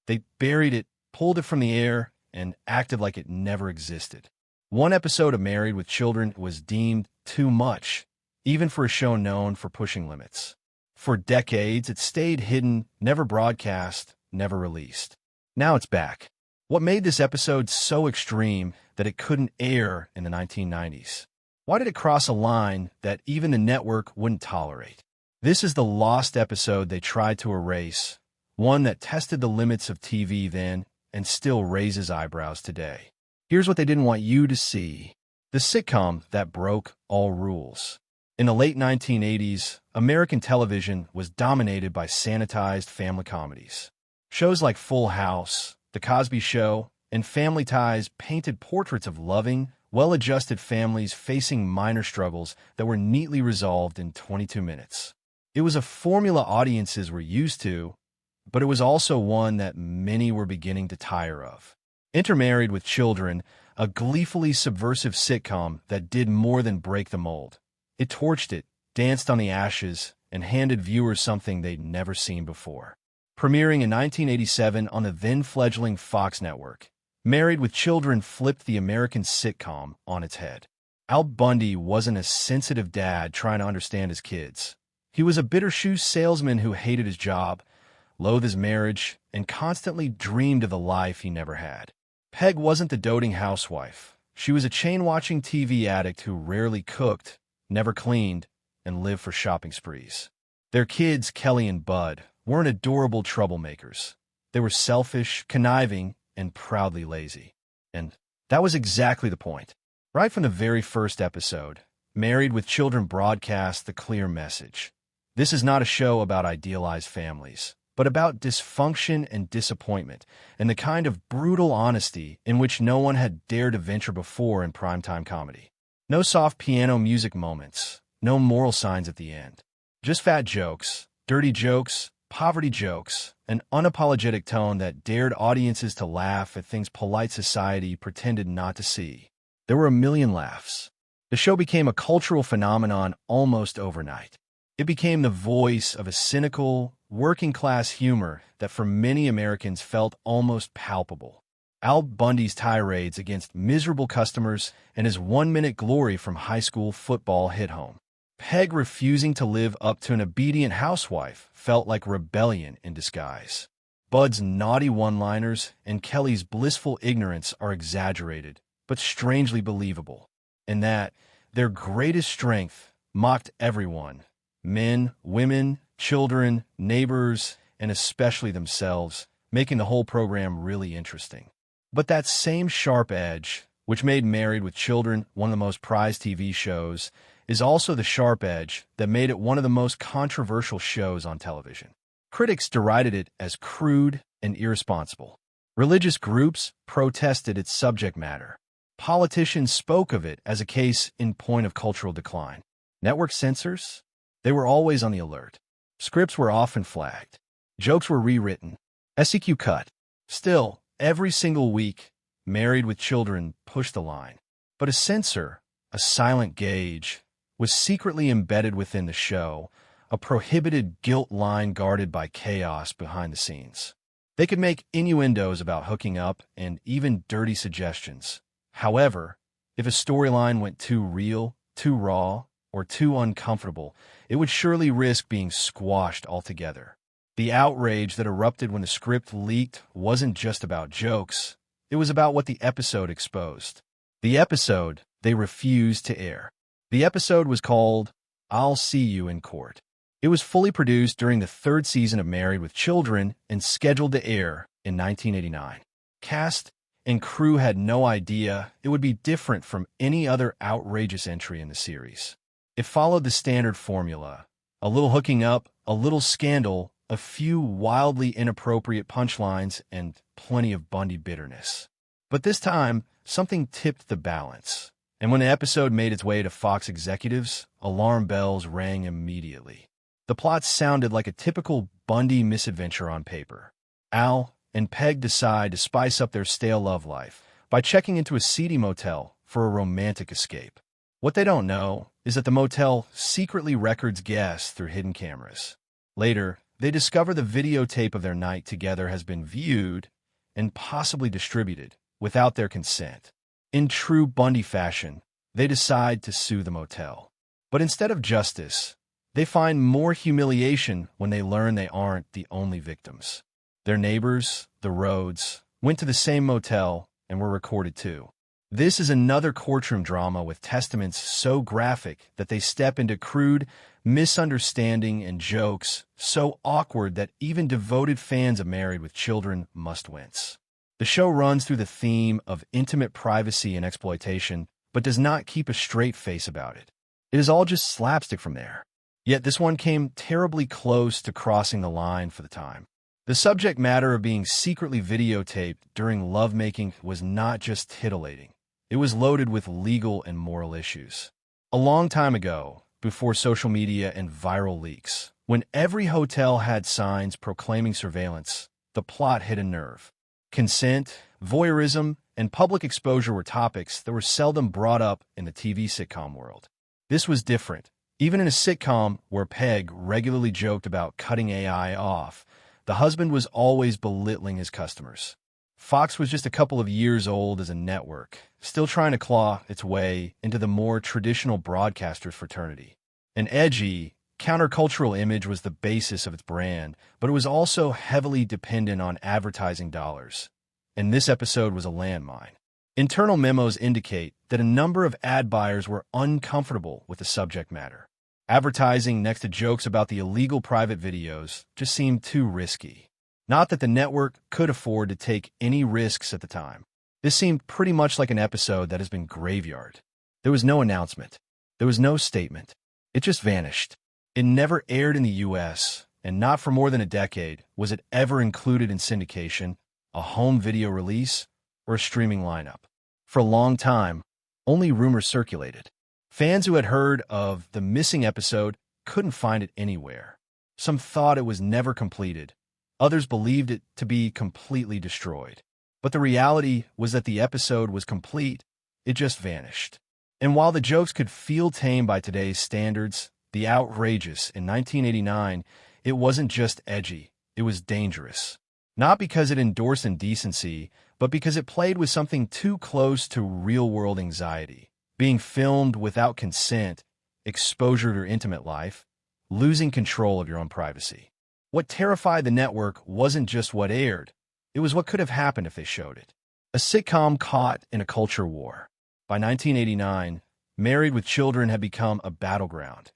They buried it, pulled it from the air, and acted like it never existed. One episode of Married with Children was deemed too much, even for a show known for pushing limits. For decades, it stayed hidden, never broadcast, never released. Now it's back. What made this episode so extreme that it couldn't air in the 1990s? Why did it cross a line that even the network wouldn't tolerate? This is the lost episode they tried to erase, one that tested the limits of TV then and still raises eyebrows today. Here's what they didn't want you to see: the sitcom that broke all rules. In the late 1980s, American television was dominated by sanitized family comedies. Shows like Full House, The Cosby Show, and Family Ties painted portraits of loving, well-adjusted families facing minor struggles that were neatly resolved in 22 minutes. It was a formula audiences were used to, but it was also one that many were beginning to tire of. Enter Married with Children, a gleefully subversive sitcom that did more than break the mold. It torched it, danced on the ashes, and handed viewers something they'd never seen before. Premiering in 1987 on the then-fledgling Fox network, Married with Children flipped the American sitcom on its head. Al Bundy wasn't a sensitive dad trying to understand his kids. He was a bitter shoe salesman who hated his job, loathed his marriage, and constantly dreamed of the life he never had. Peg wasn't the doting housewife. She was a chain-watching TV addict who rarely cooked, never cleaned, and lived for shopping sprees. Their kids, Kelly and Bud, weren't adorable troublemakers. They were selfish, conniving, and proudly lazy. And that was exactly the point. Right from the very first episode, Married with Children broadcast the clear message. This is not a show about idealized families, but about dysfunction and disappointment, and the kind of brutal honesty in which no one had dared to venture before in primetime comedy. No soft piano music moments, no moral signs at the end. Just fat jokes, dirty jokes, poverty jokes, an unapologetic tone that dared audiences to laugh at things polite society pretended not to see. There were a million laughs. The show became a cultural phenomenon almost overnight. It became the voice of a cynical, working-class humor that for many Americans felt almost palpable. Al Bundy's tirades against miserable customers and his one-minute glory from high school football hit home. Peg refusing to live up to an obedient housewife felt like rebellion in disguise. Bud's naughty one-liners and Kelly's blissful ignorance are exaggerated, but strangely believable, in that their greatest strength mocked everyone: men, women, children, neighbors, and especially themselves, making the whole program really interesting. But that same sharp edge, which made Married with Children one of the most prized TV shows, is also the sharp edge that made it one of the most controversial shows on television. Critics derided it as crude and irresponsible. Religious groups protested its subject matter. Politicians spoke of it as a case in point of cultural decline. Network censors? They were always on the alert. Scripts were often flagged. Jokes were rewritten. SEQ cut. Still, every single week, Married with Children pushed the line. But a censor, a silent gauge, was secretly embedded within the show, a prohibited guilt line guarded by chaos behind the scenes. They could make innuendos about hooking up and even dirty suggestions. However, if a storyline went too real, too raw, or too uncomfortable, it would surely risk being squashed altogether. The outrage that erupted when the script leaked wasn't just about jokes. It was about what the episode exposed. The episode they refused to air. The episode was called I'll See You in Court. It was fully produced during the third season of Married with Children and scheduled to air in 1989. Cast and crew had no idea it would be different from any other outrageous entry in the series. It followed the standard formula: a little hooking up, a little scandal, a few wildly inappropriate punchlines, and plenty of Bundy bitterness. But this time, something tipped the balance. And when the episode made its way to Fox executives, alarm bells rang immediately. The plot sounded like a typical Bundy misadventure on paper. Al and Peg decide to spice up their stale love life by checking into a seedy motel for a romantic escape. What they don't know is that the motel secretly records guests through hidden cameras. Later, they discover the videotape of their night together has been viewed and possibly distributed without their consent. In true Bundy fashion, they decide to sue the motel. But instead of justice, they find more humiliation when they learn they aren't the only victims. Their neighbors, the Rhodes, went to the same motel and were recorded too. This is another courtroom drama with testaments so graphic that they step into crude misunderstanding and jokes so awkward that even devoted fans of Married with Children must wince. The show runs through the theme of intimate privacy and exploitation, but does not keep a straight face about it. It is all just slapstick from there. Yet this one came terribly close to crossing the line for the time. The subject matter of being secretly videotaped during lovemaking was not just titillating. It was loaded with legal and moral issues. A long time ago, before social media and viral leaks, when every hotel had signs proclaiming surveillance, the plot hit a nerve. Consent, voyeurism, and public exposure were topics that were seldom brought up in the TV sitcom world. This was different. Even in a sitcom where Peg regularly joked about cutting AI off, the husband was always belittling his customers. Fox was just a couple of years old as a network, still trying to claw its way into the more traditional broadcaster's fraternity. An edgy, countercultural image was the basis of its brand, but it was also heavily dependent on advertising dollars. And this episode was a landmine. Internal memos indicate that a number of ad buyers were uncomfortable with the subject matter. Advertising next to jokes about the illegal private videos just seemed too risky. Not that the network could afford to take any risks at the time. This seemed pretty much like an episode that has been graveyard. There was no announcement. There was no statement. It just vanished. It never aired in the U.S., and not for more than a decade was it ever included in syndication, a home video release, or a streaming lineup. For a long time, only rumors circulated. Fans who had heard of the missing episode couldn't find it anywhere. Some thought it was never completed. Others believed it to be completely destroyed. But the reality was that the episode was complete, it just vanished. And while the jokes could feel tame by today's standards, the outrageous in 1989, it wasn't just edgy, it was dangerous. Not because it endorsed indecency, but because it played with something too close to real-world anxiety. Being filmed without consent, exposure to your intimate life, losing control of your own privacy. What terrified the network wasn't just what aired, it was what could have happened if they showed it. A sitcom caught in a culture war. By 1989, Married with Children had become a battleground,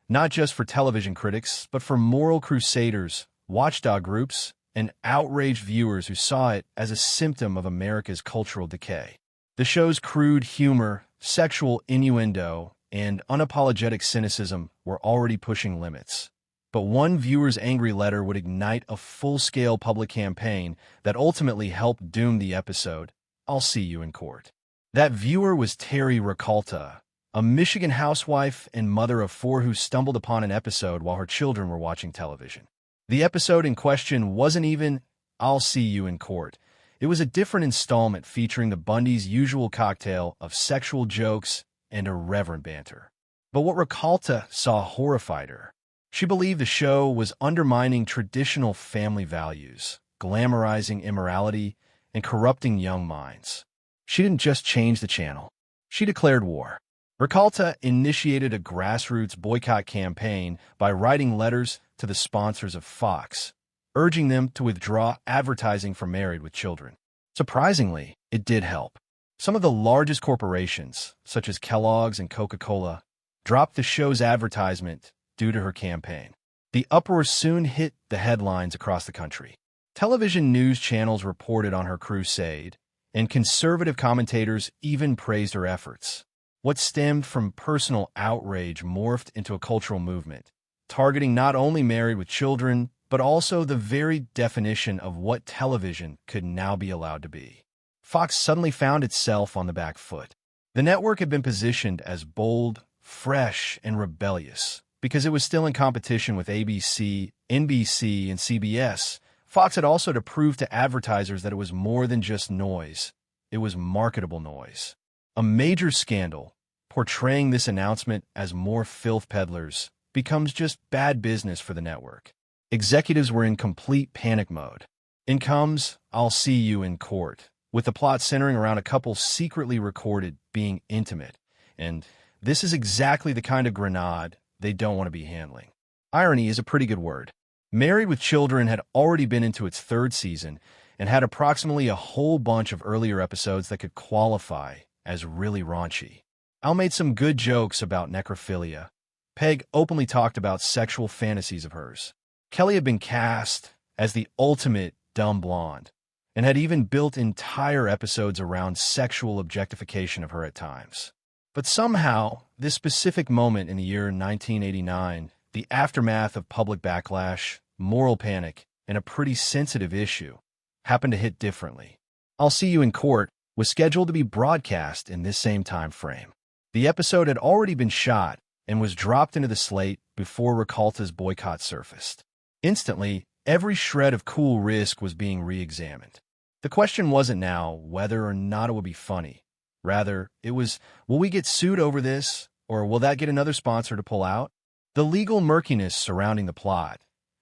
not just for television critics, but for moral crusaders, watchdog groups, and outraged viewers who saw it as a symptom of America's cultural decay. The show's crude humor, sexual innuendo, and unapologetic cynicism were already pushing limits. But one viewer's angry letter would ignite a full-scale public campaign that ultimately helped doom the episode, "I'll See You in Court." That viewer was Terry Ricalta, a Michigan housewife and mother of 4 who stumbled upon an episode while her children were watching television. The episode in question wasn't even "I'll See You in Court." It was a different installment featuring the Bundys' usual cocktail of sexual jokes and irreverent banter. But what Ricalta saw horrified her. She believed the show was undermining traditional family values, glamorizing immorality, and corrupting young minds. She didn't just change the channel. She declared war. Ricalta initiated a grassroots boycott campaign by writing letters to the sponsors of Fox, urging them to withdraw advertising for Married with Children. Surprisingly, it did help. Some of the largest corporations, such as Kellogg's and Coca-Cola, dropped the show's advertisement due to her campaign. The uproar soon hit the headlines across the country. Television news channels reported on her crusade, and conservative commentators even praised her efforts. What stemmed from personal outrage morphed into a cultural movement, targeting not only Married with Children, but also the very definition of what television could now be allowed to be. Fox suddenly found itself on the back foot. The network had been positioned as bold, fresh, and rebellious because it was still in competition with ABC, NBC, and CBS. Fox had also to prove to advertisers that it was more than just noise. It was marketable noise. A major scandal, portraying this announcement as more filth peddlers, becomes just bad business for the network. Executives were in complete panic mode. In comes I'll See You in Court, with the plot centering around a couple secretly recorded being intimate, and this is exactly the kind of grenade they don't want to be handling. Irony is a pretty good word. Married with Children had already been into its third season and had approximately a whole bunch of earlier episodes that could qualify as really raunchy. Al made some good jokes about necrophilia. Peg openly talked about sexual fantasies of hers. Kelly had been cast as the ultimate dumb blonde and had even built entire episodes around sexual objectification of her at times. But somehow, this specific moment in the year 1989, the aftermath of public backlash, moral panic, and a pretty sensitive issue, happened to hit differently. I'll See You in Court was scheduled to be broadcast in this same time frame. The episode had already been shot and was dropped into the slate before Ricolta's boycott surfaced. Instantly, every shred of Cool Risk was being re-examined. The question wasn't now whether or not it would be funny. Rather, it was, will we get sued over this, or will that get another sponsor to pull out? The legal murkiness surrounding the plot,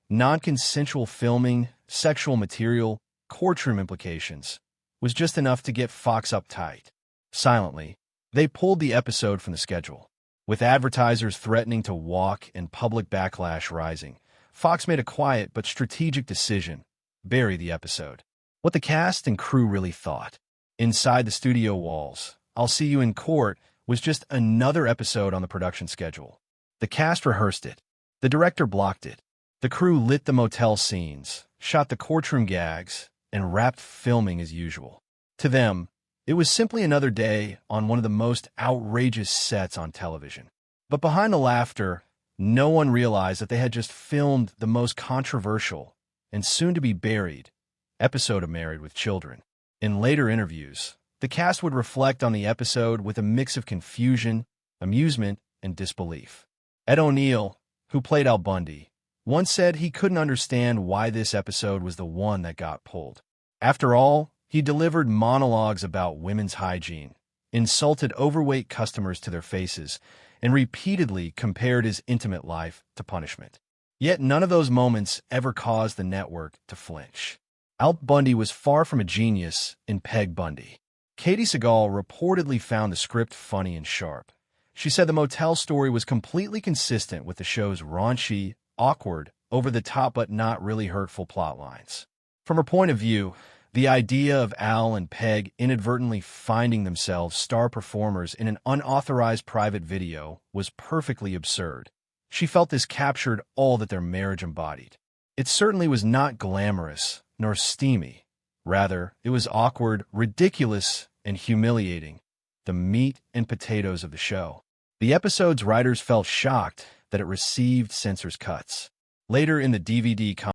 non-consensual filming, sexual material, courtroom implications, was just enough to get Fox uptight. Silently, they pulled the episode from the schedule. With advertisers threatening to walk and public backlash rising, Fox made a quiet but strategic decision: bury the episode. What the cast and crew really thought. Inside the studio walls, I'll See You in Court was just another episode on the production schedule. The cast rehearsed it. The director blocked it. The crew lit the motel scenes, shot the courtroom gags, and wrapped filming as usual. To them, it was simply another day on one of the most outrageous sets on television. But behind the laughter, no one realized that they had just filmed the most controversial and soon-to-be buried episode of Married with Children. In later interviews, the cast would reflect on the episode with a mix of confusion, amusement, and disbelief. Ed O'Neill, who played Al Bundy, once said he couldn't understand why this episode was the one that got pulled. After all, he delivered monologues about women's hygiene, insulted overweight customers to their faces, and repeatedly compared his intimate life to punishment. Yet none of those moments ever caused the network to flinch. Al Bundy was far from a genius in Peg Bundy. Katie Segal reportedly found the script funny and sharp. She said the motel story was completely consistent with the show's raunchy, awkward, over-the-top but not really hurtful plot lines. From her point of view, the idea of Al and Peg inadvertently finding themselves star performers in an unauthorized private video was perfectly absurd. She felt this captured all that their marriage embodied. It certainly was not glamorous nor steamy. Rather, it was awkward, ridiculous, and humiliating, the meat and potatoes of the show. The episode's writers felt shocked that it received censors' cuts. Later in the DVD